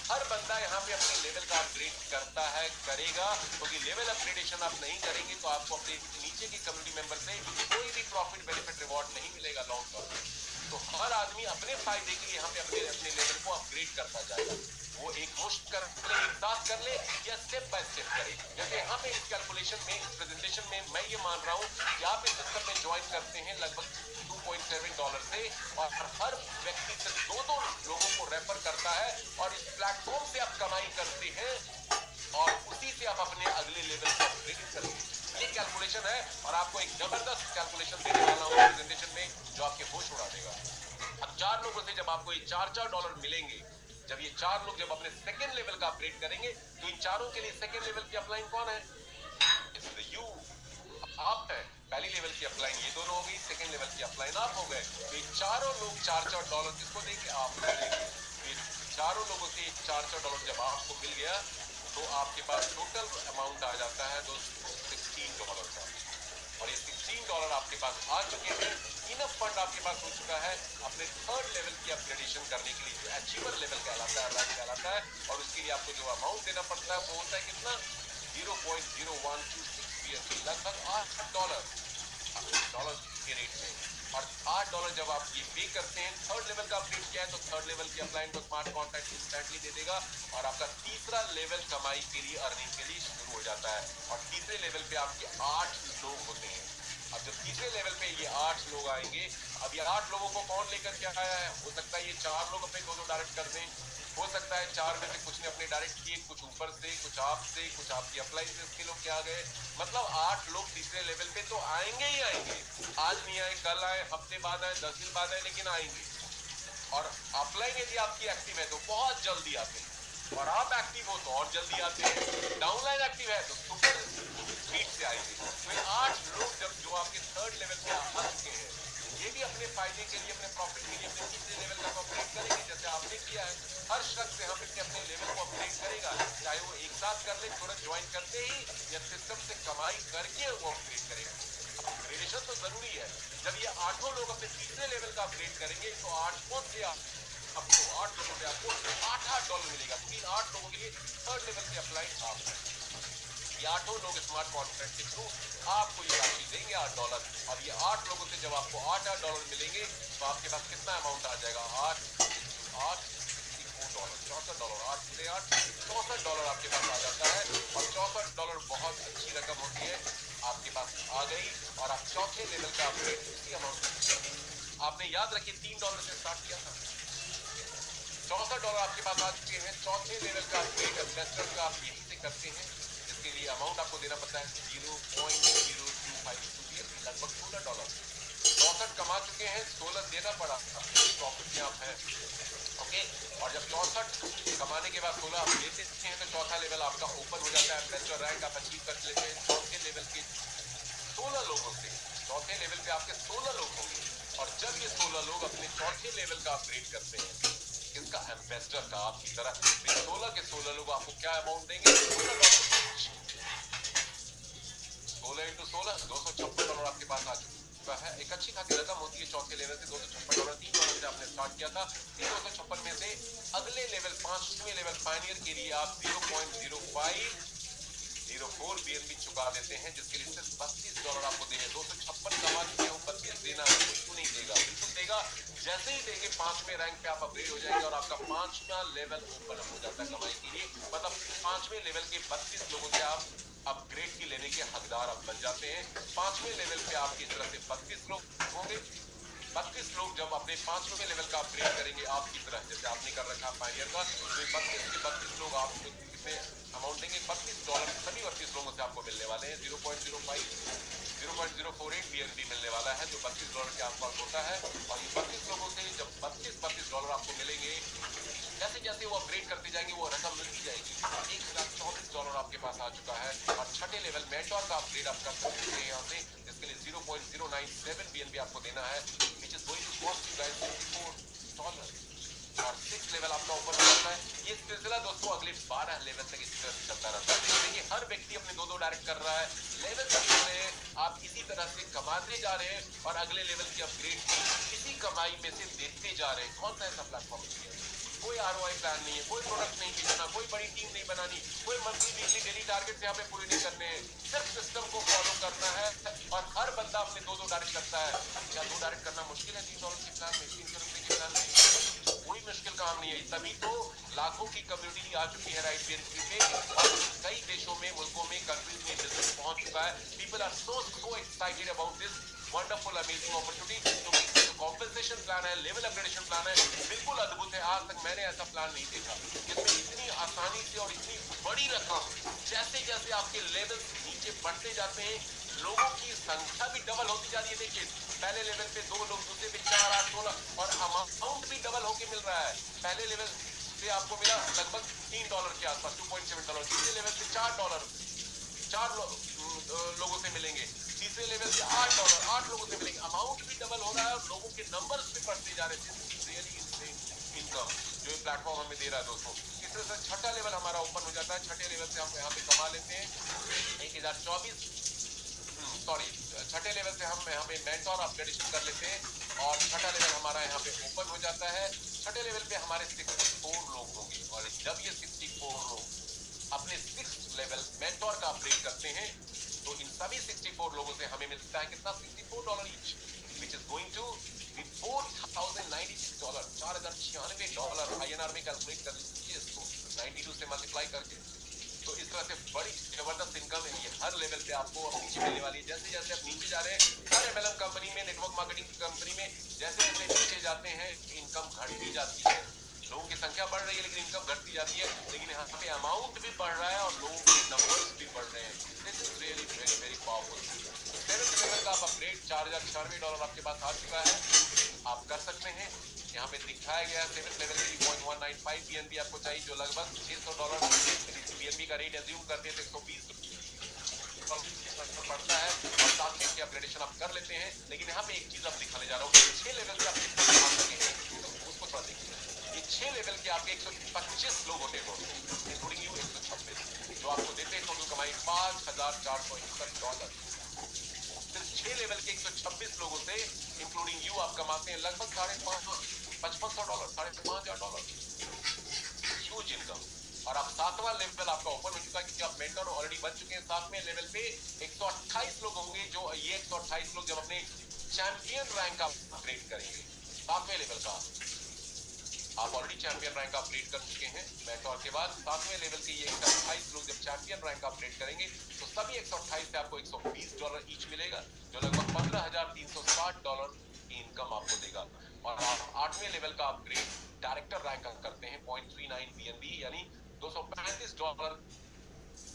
हर बंदा यहाँ पे अपने लेवल का अपग्रेड करता है, करेगा, क्योंकि लेवल अपग्रेडेशन आप नहीं करेंगे तो आपको अपने नीचे की कम्युनिटी मेंबर से कोई भी प्रॉफिट बेनिफिट रिवॉर्ड नहीं मिलेगा लॉन्ग टर्म। तो हर आदमी अपने फायदे के लिए यहाँ पे अपने अपने लेवल को अपग्रेड करता जाएगा। वो एक मुश्त कर ले, एक साथ कर ले या स्टेप बाय स्टेप करे। जैसे यहाँ पे इस कैलकुलेशन में, इस प्रेजेंटेशन में मैं ये मान रहा हूँ कि आप इस सिस्टम में ज्वाइन करते हैं लगभग $2.7 से, और हर व्यक्ति से 2 लोगों को रेफर करता है, और इस प्लेटफॉर्म से आप कमाई करते हैं, और उसी से आप अपने अगले लेवल को अपग्रेड करेंगे। ये कैलकुलेशन है, और आपको एक जबरदस्त कैलकुलेशन देने वाला हूँ प्रेजेंटेशन में, जो आपके होश उड़ा देगा। अब 4 लोगों से जब आपको ये $4 मिलेंगे, जब ये 4 लोग जब अपने सेकेंड लेवल का अपग्रेड करेंगे, तो इन चारों के लिए सेकेंड लेवल की अपलाइन कौन है? यू, आप है। पहली लेवल की अपलाइन ये दोनों हो गई, सेकेंड लेवल की अपलाइन आप हो गए। तो ये चारों लोग $4 किसको देंगे? आपको देंगे। ये चारों लोगों से $4 जब आपको मिल गया, तो आपके पास टोटल अमाउंट आ जाता है $16 का, और ये $16 आपके पास आ चुके हैं। इनफ फंड आपके पास हो चुका है अपने थर्ड लेवल की अपग्रेडेशन करने के लिए, जो अचीवर लेवल कहलाता है, रैंक कहलाता है, और उसके लिए आपको जो अमाउंट देना पड़ता है वो होता है कितना? 0.0126 BNB, लगभग $8 के रेट में। और $8 जब आप ये पे करते हैं, थर्ड लेवल का अपडेट किया है, तो थर्ड लेवल की अपलाइन को स्मार्ट कॉन्ट्रैक्ट इंस्टेंटली दे देगा, और आपका तीसरा लेवल कमाई के लिए, अर्निंग के लिए शुरू हो जाता है। और तीसरे लेवल पे आपके 8 लोग होते हैं। अब जब तीसरे लेवल पे ये 8 लोग आएंगे, अब ये 8 लोगों को कौन लेकर के आया है? हो सकता है ये 4 लोग अपने 2 डायरेक्ट कर दें, हो सकता है 4 में से कुछ ने अपने डायरेक्ट किए, कुछ ऊपर से, कुछ आपकी अप्लाई से इसके लोग क्या आ गए। मतलब 8 लोग तीसरे लेवल पे तो आएंगे ही आएंगे। आज नहीं आए, कल आए, हफ्ते बाद आए, 10 दिन बाद आए, लेकिन आएंगे। और अप्लाई यदि आपकी एक्टिव है तो बहुत जल्दी आते हैं, और आप एक्टिव हो तो और जल्दी आते हैं। डाउनलाइन एक्टिव है तो सुपर स्पीड से आएंगे। तो ये 8 लोग जब जो आपके थर्ड लेवल पे आ चुके हैं, ये भी अपने फायदे के लिए, अपने प्रॉफिट के लिए अपने तीसरे लेवल का अपग्रेड करेंगे, जैसे आपने किया है। हर शख्स यहाँ पे अपने लेवल को अपग्रेड करेगा, चाहे वो एक साथ कर ले, तुरंत ज्वाइन करते ही, या सिस्टम से कमाई करके वो अपग्रेड करेगा। अपग्रेडेशन तो जरूरी है। जब ये 8 लोग अपने तीसरे लेवल का अपग्रेड करेंगे, तो 8 से आपको 8 लोगों से आपको $8 मिलेगा। तो इन 8 लोगों के लिए थर्ड लेवल की अप्लाई आप है। ये 8 लोग स्मार्ट कॉन्ट्रैक्ट के थ्रू आपको ये राशि देंगे $8। अब ये 8 लोगों से जब आपको $8 मिलेंगे, तो आपके पास कितना अमाउंट आ जाएगा? 8 $64, 8 से 8 $64 आपके पास आ जाता है। और $64 बहुत अच्छी रकम होती है, आपके पास आ गई, और आप चौथे लेवल का अपग्रेड इसी अमाउंट। आपने याद रखिए $3 से स्टार्ट किया था, $64 आपके पास आ चुके हैं। चौथे लेवल का अपग्रेड इन्वेस्टर का आप यहीं से करते हैं, जिसके लिए अमाउंट आपको देना पड़ता है 0.0252, लगभग $16। 64 कमा चुके हैं, 16 देना पड़ा, प्रॉफिट में आप है। ओके, और जब 64 कमाने के बाद 16 आप लेते हैं, तो चौथा लेवल आपका ओपन हो जाता है। इन्वेस्टर रैंक आप अचीव कर लेते हैं चौथे लेवल के 16 लोगों से। चौथे लेवल पे आपके 16 लोग होंगे, और जब ये 16 लोग अपने चौथे लेवल का अपग्रेड करते हैं, किसका? एम्बेसडर का, आपकी तरह। 16 के 16 लोग आपको क्या अमाउंट देंगे? $16। 16 × 16 $256 आपके पास आ चुका है। एक अच्छी खासी रकम होती है चौथे लेवल से। $256, $3 से आपने स्टार्ट किया था। 256 में से अगले लेवल, 5वें लेवल पायनियर के लिए आप 0.0504 BNB चुका देते हैं, जिसके लिए सिर्फ $32 आपको देंगे। 256 कमा चुके हो, 32 देना बिल्कुल नहीं देगा, बिल्कुल देगा। जैसे ही देंगे 5वें रैंक पे आप अपग्रेड हो जाएंगे, और आपका 5वां लेवल ओपन हो जाता है कमाई के लिए। मतलब 5वें लेवल के 32 लोगों से आप अपग्रेड की लेने के हकदार आप बन जाते हैं। 5वें लेवल पे आपकी तरफ से 32 लोग होंगे। 32 लोग जब अपने 5वें लेवल का अपग्रेड करेंगे आपकी तरह, जैसे आपने कर रखा पायनियर का, तो 32 के 32 लोग आपको कितने अमाउंट देंगे? $32। सभी 32 लोगों से आपको मिलने वाले हैं 0.048 BNB मिलने वाला है, जो $32 के आसपास होता है। और ये 32 लोगों से जब $32 आपको मिलेंगे, जैसे जैसे वो अपग्रेड करते जाएंगे, वो रकम मिलती जाएगी। $1024 आपके पास आ चुका है। और छठे लेवल मेंटोर का अपग्रेड आप कर सकते हैं यहाँ से, जिसके लिए 0.097 BNB आपको देना है, which is going to cost you guys $64। और 6 लेवल आपका ऊपर हो जाता है। ये सिलसिला दोस्तों अगले 12 लेवल तक इस तरह से चलता रहता है। देखिए हर व्यक्ति अपने 2 डायरेक्ट कर रहा है, लेवल कर रहे हैं, आप इसी तरह से कमाते जा रहे हैं, और अगले लेवल की अपग्रेड इसी कमाई में से देते जा रहे हैं। कौन सा ऐसा प्लेटफॉर्म है कोई ROI प्लान नहीं है, कोई प्रोडक्ट नहीं बेचना, कोई बड़ी टीम नहीं बनानी, कोई मंथली वीकली डेली टारगेट यहाँ पे पूरे नहीं करने हैं, सिर्फ सिस्टम को फॉलो करना है और हर बंदा अपने 2-2 डायरेक्ट करता है। क्या 2 डायरेक्ट करना मुश्किल है $3 के प्लान में, ₹300 के प्लान में? कोई मुश्किल काम नहीं है। तभी तो लाखों की कम्युनिटी आ चुकी है राइट बीएनबी पे और कई देशों में, मुल्कों में, कंट्रीज में बिजनेस पहुंच चुका है। People are so excited about this wonderful amazing opportunity। तो कॉम्पेंसेशन प्लान है, लेवल अपग्रेडेशन प्लान है, बिल्कुल अद्भुत है। आज तक मैंने ऐसा प्लान नहीं देखा जिसमें इतनी आसानी से और इतनी बड़ी रकम, जैसे जैसे आपके लेवल नीचे बढ़ते जाते हैं लोगों की संख्या भी डबल होती जा रही है। देखिए पहले लेवल पे 2 लोग, दूसरे पे 4, 8, 16 और अमाउंट भी डबल होके मिल रहा है। पहले लेवल से आपको मिला लगभग $3 के आसपास, $2.7। दूसरे लेवल पे $4 लोगों से मिलेंगे, तीसरे लेवल से $8 लोगों से मिलेंगे। अमाउंट भी डबल हो रहा है और लोगों के नंबर्स भी बढ़ते जा रहे हैं। रियली इनकम जो ये प्लेटफॉर्म हमें दे रहा है दोस्तों। इस तरह से छठा लेवल हमारा ओपन हो जाता है। छठे लेवल से हम यहाँ पे कमा लेते हैं 1024, छठे लेवल से हम यहाँ पे मेंटोर अपग्रेडेशन कर लेते हैं और छठा लेवल हमारा यहाँ पे ओपन हो जाता है। छठे लेवल पे हमारे 64 लोग होंगे और जब ये 64 लोग अपने 6th लेवल मेंटोर का अपग्रेड करते हैं तो इन सभी 64 लोगों से हमें मिलता है कितना, $64 each, which is going to be $4,096, $4,096 INR में कैलकुलेट कर लीजिए इसको 92 से मल्टीप्लाई करके। तो इस तरह से बड़ी जबरदस्त इनकम है ये हर लेवल पे आपको नीचे मिलने वाली है। जैसे जैसे आप नीचे जा रहे हैं, हर MLM कंपनी में, नेटवर्क मार्केटिंग कंपनी में जैसे जैसे नीचे जाते हैं इनकम घटती जाती है। लोगों की संख्या बढ़ रही है लेकिन इनकम घटती जाती है, लेकिन यहाँ पे अमाउंट भी बढ़ रहा है और लोगों के नंबर्स भी बढ़ रहे हैं। This is really very very powerful. 7th level का आप अपग्रेड $4,096 आपके पास आ चुका है, आप कर सकते हैं। यहाँ पे दिखाया गया 7th लेवल के लिए 0.195 BNB आपको चाहिए, जो लगभग $600 BNB का रेट एज्यूम करते हैं तो $120 पड़ता है और 7 के अपग्रेडेशन आप कर लेते हैं। लेकिन यहाँ पे एक चीज आप दिखाने जा रहा हूँ, 6 लेवल से आप कितना कमा सके हैं तो उसको थोड़ा देखिए। ये 6 लेवल के आपके 125 लोग होते हैं इंक्लूडिंग यू 126, जो आपको देते हैं टोटल कमाई $5,461। सिर्फ 6 लेवल के 126 लोगों से इंक्लूडिंग यू आप कमाते हैं लगभग $5,500, $5,500। Huge income. और अब 7वां लेवल आपका ओपन हो चुका है क्योंकि आप मेंटर ऑलरेडी बन चुके हैं। 7वें लेवल पे 128 लोग होंगे, जो ये 128 लोग जब अपने चैंपियन रैंक का अपग्रेड करेंगे, 7वें लेवल का आप ऑलरेडी चैंपियन रैंक अपग्रेड कर चुके हैं मेंटोर के बाद। 7वें लेवल के ये 128 लोग जब चैंपियन रैंक अपग्रेड करेंगे तो सभी 128 से आपको $120 ईच मिलेगा, जो लगभग $15,360 की इनकम आपको देगा। और आप 8वें लेवल का अपग्रेड डायरेक्टर रैंक करते हैं 0.39 BNB यानी $235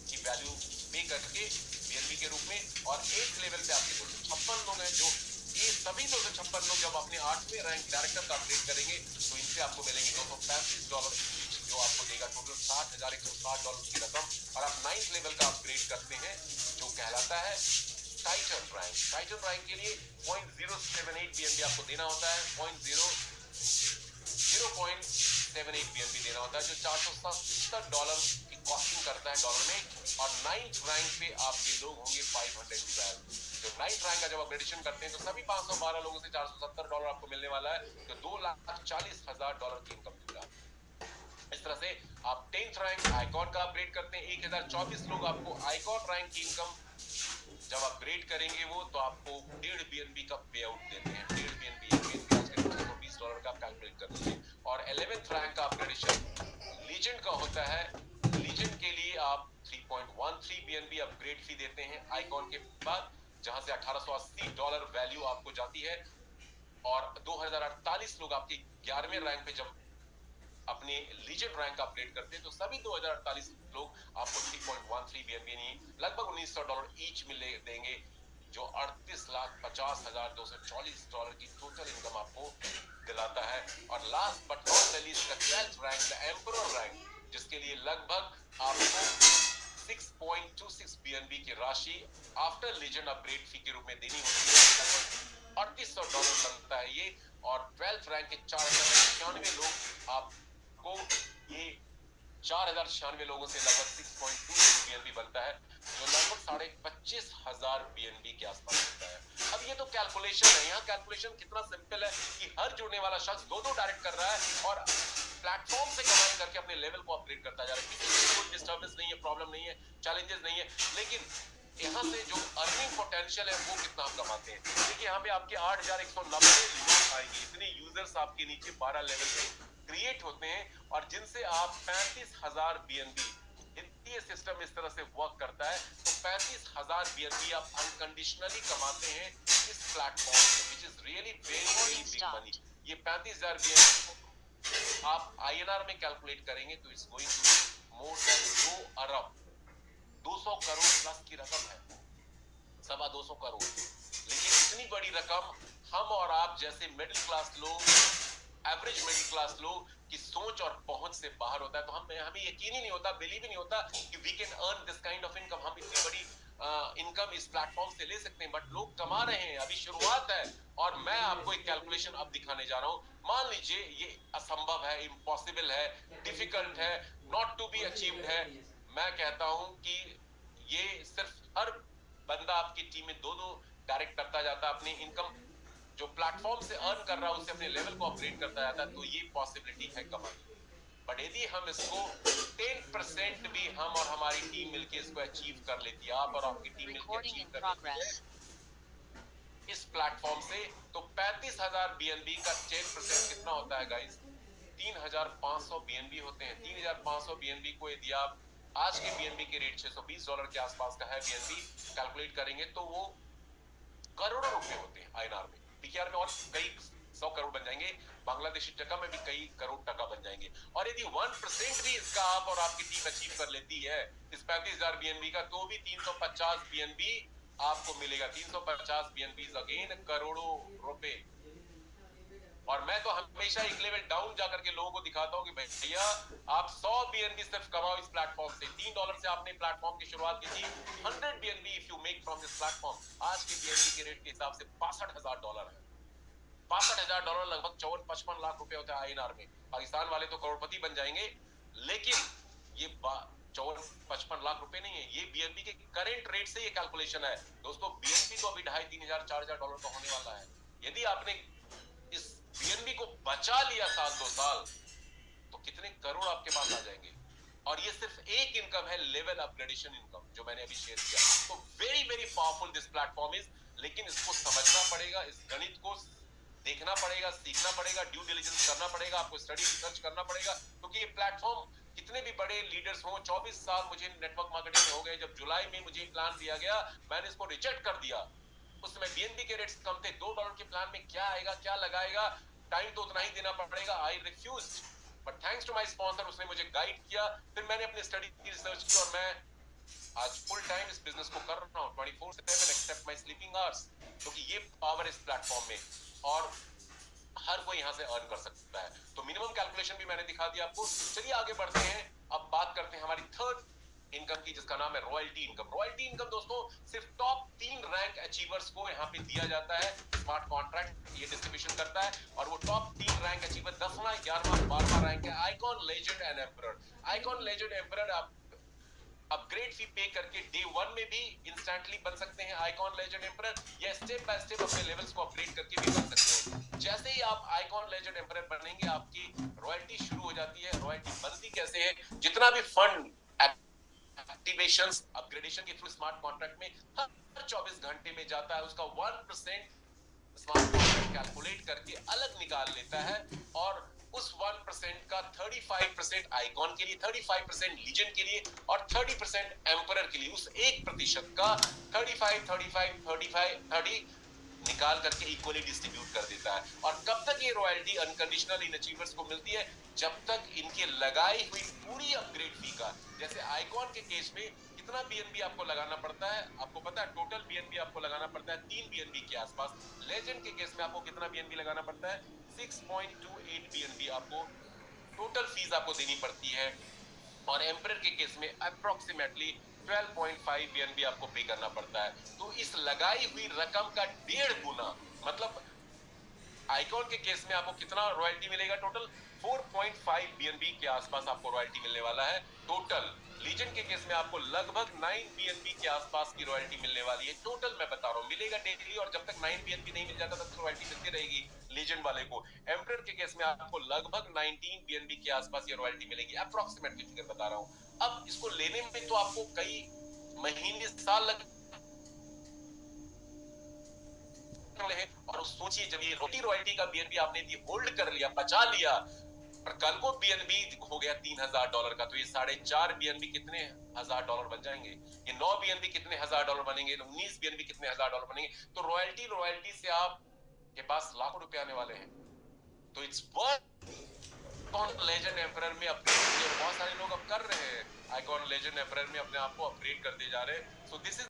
की वैल्यू पे करके BNB के रूप में। और 8th लेवल पे आपके 256 लोग हैं, जो ये सभी 256 लोग जब अपने 8वें रैंक डायरेक्टर का अपग्रेड करेंगे तो इनसे आपको मिलेंगे $235 ईच, जो आपको देगा टोटल $60,160 की रकम। और आप 9th लेवल का अपग्रेड करते हैं जो कहलाता है टाइटन रैंक। टाइटन रैंक के लिए 0.078 BNB आपको देना होता है, 0.78 BNB देना होता है, जो $470 की कॉस्टिंग करता है डॉलर में। और 9th रैंक पे आपके लोग होंगे 512। जो 9th रैंक का जब अपग्रेडेशन करते हैं तो सभी 512 लोगों से $470 आपको मिलने वाला है, जो $2,40,000 की इनकम देगा। इस तरह से आप 10th रैंक आइकॉन का अपग्रेड करते हैं, 1024 लोग आपको आइकॉन रैंक की इनकम जब अपग्रेड करेंगे वो तो आपको 1.5 BNB का पे आउट देते हैं। 1.5 BNB $220 का आप कैलकुलेट कर लीजिए। और 11th रैंक का अपग्रेडेशन लीजेंड का होता है। लीजेंड के लिए आप 3.13 BNB अपग्रेड फी देते हैं आइकॉन के बाद, जहां से $1,880 वैल्यू आपको जाती है। और 2048 लोग आपके 11वें रैंक पे जब अपने लीजेंड रैंक अपग्रेड करते हैं तो सभी 2048 लोग आपको 3.13 BNB नहीं लगभग $1,900 ईच मिले देंगे, जो $38,50,240 की टोटल इनकम आपको दिलाता है। और last but not the least the 12th rank the emperor rank, जिसके लिए लगभग आपको 6.26 BNB की राशि आफ्टर लीजेंड अपग्रेड फी के रूप में देनी होती है, लगभग $3,800 बनता है ये। और 12th रैंक के 4,096 लोग आपको ये 4,096 लोगों से लगभग 6.26 BNB बनता है, जो लगभग 25,500 BNB के आसपास होता है। अब ये तो कैलकुलेशन है, यहाँ कैलकुलेशन कितना सिंपल है कि हर जुड़ने वाला शख्स 2-2 डायरेक्ट कर रहा है और प्लेटफॉर्म से कमाई करके अपने लेवल को अपग्रेड करता जा रहा है। किसी को डिस्टर्बेंस नहीं है, प्रॉब्लम नहीं है, चैलेंजेस नहीं है, लेकिन यहाँ से जो अर्निंग पोटेंशियल है वो कितना आप कमाते हैं। देखिए यहाँ पे आपके 8190 लोग आएंगे, इतने यूजर्स आपके नीचे 12 लेवल पे क्रिएट होते हैं, और जिनसे आप 35,000 BNB, ये सिस्टम इस तरह से वर्क करता है, तो 35,000 BNB आप अनकंडीशनली कमाते हैं इस प्लेटफॉर्म से, which is really very very big money. ये 35,000 BNB आप INR में कैलकुलेट करेंगे तो it's going to more than 2 अरब, 200 करोड़ प्लस की रकम है, 225 करोड़। लेकिन इतनी बड़ी रकम हम और आप जैसे मिडिल क्लास लोग, एवरेज मिडिल क्लास लोग की सोच और पहुंच से बाहर होता है। तो हमें यकीन ही नहीं होता, बिलीव ही नहीं होता कि we can earn this kind of income, हम इतनी बड़ी इनकम इस प्लेटफॉर्म से ले सकते हैं। बट लोग कमा रहे हैं, अभी शुरुआत है, और मैं आपको एक कैलकुलेशन अब दिखाने जा रहा हूं। मान लीजिए ये असंभव है, इम्पॉसिबल है, डिफिकल्ट है, नॉट टू बी अचीव्ड है। मैं कहता हूं कि ये सिर्फ हर बंदा आपकी टीम में 2-2 डायरेक्ट करता जाता है, अपनी इनकम जो प्लेटफॉर्म से अर्न कर रहा है उससे अपने लेवल को अपग्रेड करता जाता है, तो ये पॉसिबिलिटी है कमाई। बट यदि हम इसको 10% भी हम और हमारी टीम मिलके इसको अचीव कर लेती है, आप और आपकी टीम मिलके अचीव कर लेती है इस प्लेटफॉर्म से, तो 35,000 BNB का 10% कितना होता है गाइस? 3,500 BNB होते हैं। 3,500 BNB को यदि आप आज के BNB के रेट $620 के आसपास का है BNB कैलकुलेट करेंगे तो वो करोड़ों रुपए होते हैं INR में। PKR में और कई 100 करोड़ बन जाएंगे, बांग्लादेशी टका में भी कई करोड़ टका बन जाएंगे। और यदि 1% भी इसका आप और आपकी टीम अचीव कर लेती है इस 35,000 BNB का, तो भी 350 BNB आपको मिलेगा। 350 BNB अगेन करोड़ों रुपए। और मैं तो हमेशा एक लेवल डाउन जाकर के लोगों को दिखाता हूं कि भैया आप 100 BNB सिर्फ कमाओ इस प्लेटफॉर्म से। $3 से आपने प्लेटफॉर्म की शुरुआत की थी, 100 BNB if you make from this platform, आज के BNB के रेट के हिसाब से $62,000 है। $62,000 लगभग 54-55 लाख रुपए होता है INR में। पाकिस्तान वाले तो करोड़पति बन जाएंगे, लेकिन ये 54-55 लाख रुपए नहीं है, ये BNB के करेंट रेट से ये कैलकुलेशन है। दोस्तों BNB तो अभी $2,500-3,000-4,000 का होने वाला है। यदि आपने इस BNB को बचा लिया 1-2 साल, तो कितने करोड़ आपके पास आ जाएंगे। और ये सिर्फ एक इनकम है, लेवल अपग्रेडेशन इनकम, जो मैंने अभी शेयर किया। तो very very powerful this platform is, लेकिन इसको समझना पड़ेगा, इस गणित को देखना पड़ेगा, सीखना पड़ेगा, ड्यू डिलिजेंस करना पड़ेगा, आपको स्टडी रिसर्च करना पड़ेगा, क्योंकि ये प्लेटफॉर्म कितने भी बड़े लीडर्स हों, 24 साल मुझे नेटवर्क मार्केटिंग में हो गए, जब जुलाई में मुझे प्लान दिया गया मैंने इसको रिजेक्ट कर दिया। उस समय BNB के रेट्स कम थे, $2 के प्लान में क्या आएगा, क्या लगाएगा, टाइम तो उतना ही देना पड़ेगा। I refused, but thanks to my sponsor, उसने मुझे गाइड किया। फिर मैंने अपनी स्टडी की, रिसर्च की, और मैं आज फुल टाइम इस बिजनेस को कर रहा हूँ 24/7 एक्सेप्ट माय स्लीपिंग आवर्स, क्योंकि ये पावर इस प्लेटफॉर्म में, और हर कोई यहाँ से अर्न कर सकता है। तो मिनिमम कैलकुलेशन भी मैंने दिखा दिया आपको। चलिए आगे बढ़ते हैं, अब बात करते हैं हमारी थर्ड इनकम की, जिसका नाम है रॉयल्टी इनकम। रॉयल्टी इनकम दोस्तों सिर्फ टॉप 3 रैंक अचीवर्स को यहाँ पे दिया जाता है। स्मार्ट कॉन्ट्रैक्ट ये डिस्ट्रीब्यूशन करता है, और वो टॉप 3 रैंक अचीवर 10वां, 11वां, 12वां रैंक है icon, legend and emperor. Icon, legend, emperor आप अपग्रेड फी पे करके डे 1 में भी इंस्टेंटली बन सकते हैं आइकॉन, लेजेंड, एम्परर, या स्टेप बाय स्टेप अपने लेवल्स को अपग्रेड करके भी बन सकते हैं। जैसे ही आप आइकॉन, लेजेंड, एम्परर बनेंगे, आपकी रॉयल्टी शुरू हो जाती है। रॉयल्टी बनती कैसे है? जितना भी फंड एक्टिवेशंस अपग्रेडेशन के थ्रू स्मार्ट कॉन्ट्रैक्ट में हर 24 घंटे में जाता है, उसका 1% स्मार्ट कॉन्ट्रैक्ट कैलकुलेट करके अलग निकाल लेता है, और उस 1% का 35% आइकॉन के लिए, 35% लीजेंड के लिए, और 30% एम्परर के लिए। उस 1% का 35 निकाल करके इक्वली डिस्ट्रीब्यूट कर देता है। और कब तक ये रॉयल्टी अनकंडीशनल इन अचीवर्स को मिलती है? जब तक इनके लगाई हुई पूरी अपग्रेड फी का, जैसे आइकॉन के केस में कितना BNB आपको लगाना पड़ता है, आपको पता है? टोटल BNB आपको लगाना पड़ता है 3 BNB के आसपास। लेजेंड के केस में आपको कितना BNB लगाना पड़ता है? 6.28 BNB आपको टोटल फीस आपको देनी पड़ती है। और एम्परर के केस में अप्रोक्सीमेटली 12.5 BNB आपको पे करना पड़ता है। तो इस लगाई हुई रकम का 1.5 गुना, मतलब आइकॉन के केस में आपको कितना रॉयल्टी मिलेगा? टोटल 4.5 BNB के आसपास आपको रॉयल्टी मिलने वाला है टोटल। लीजेंड के केस में आपको लगभग 9 BNB के आसपास की रॉयल्टी मिलने वाली है। टोटल मैं बता रहा हूँ, मिलेगा डेली, और जब तक 9 BNB नहीं मिल जाता तब तक रॉयल्टी मिलती रहेगी लीजेंड वाले को। एम्परर के केस में आपको लगभग 19 BNB के आसपास ये रॉयल्टी मिलेगी, अप्रोक्सीमेटली फिगर बता रहा हूँ। अब इसको लेने में तो आपको कई महीने साल लग रहे हैं, और सोचिए जब ये रॉयल्टी का BNB आपने होल्ड कर लिया, बचा लिया, और कल को BNB हो गया $3000 का, तो ये 4.5 BNB कितने $1000 बन जाएंगे, ये 9 BNB कितने $1000 बनेंगे, 19 BNB कितने $1000 बनेंगे। तो रॉयल्टी से आप के पास लाखों रुपए आने वाले हैं। तो इट्स वर्थ लेजेंड एम्परर में अपग्रेड, बहुत सारे लोग अब कर रहे हैं, आइकॉन लेजेंड एम्परर में अपने आप को अपग्रेड करते जा रहे हैं। So this is